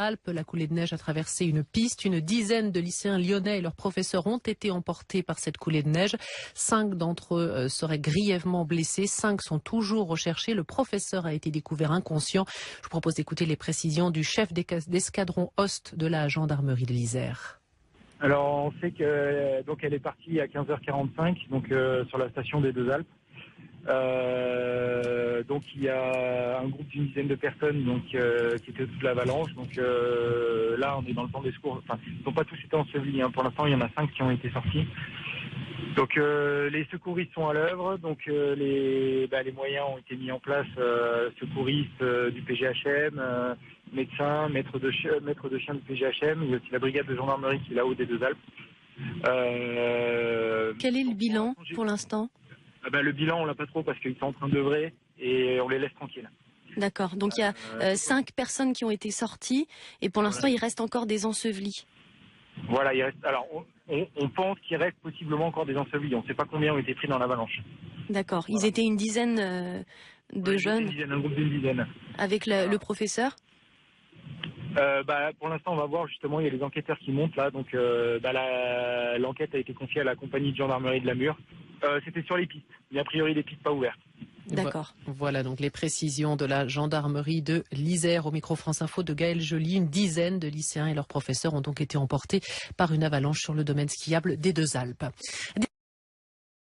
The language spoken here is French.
La coulée de neige a traversé une piste. Une dizaine de lycéens lyonnais et leurs professeurs ont été emportés par cette coulée de neige. 5 d'entre eux seraient grièvement blessés. 5 sont toujours recherchés. Le professeur a été découvert inconscient. Je vous propose d'écouter les précisions du chef d'escadron Ost de la gendarmerie de l'Isère. Alors on sait que donc elle est partie à 15h45 donc sur la station des Deux Alpes. Donc il y a un groupe d'une dizaine de personnes donc qui étaient au-dessus de l'avalanche. Donc là on est dans le temps des secours. Enfin, ils n'ont pas tous été ensevelis. Pour l'instant il y en a 5 qui ont été sortis. Donc les secouristes sont à l'œuvre. Donc les moyens ont été mis en place. Secouristes du PGHM, médecins, maîtres de chien du PGHM. Il y a aussi la brigade de gendarmerie qui est là-haut des Deux Alpes. Quel est le bilan pour l'instant ? Le bilan, on l'a pas trop parce qu'ils sont en train d'œuvrer et on les laisse tranquilles. D'accord. Donc il y a 5 personnes qui ont été sorties et pour l'instant il reste encore des ensevelis. Voilà, il reste. Alors on pense qu'il reste possiblement encore des ensevelis. On ne sait pas combien ont été pris dans l'avalanche. D'accord. Ils étaient une dizaine de jeunes. Un groupe d'une dizaine. Avec le professeur. Pour l'instant, on va voir justement. Il y a les enquêteurs qui montent là. Donc l'enquête a été confiée à la compagnie de gendarmerie de la Mure. C'était sur les pistes. Il y a a priori des pistes pas ouvertes. D'accord. Voilà donc les précisions de la gendarmerie de l'Isère au micro France Info de Gaël Joly. Une dizaine de lycéens et leurs professeurs ont donc été emportés par une avalanche sur le domaine skiable des Deux Alpes.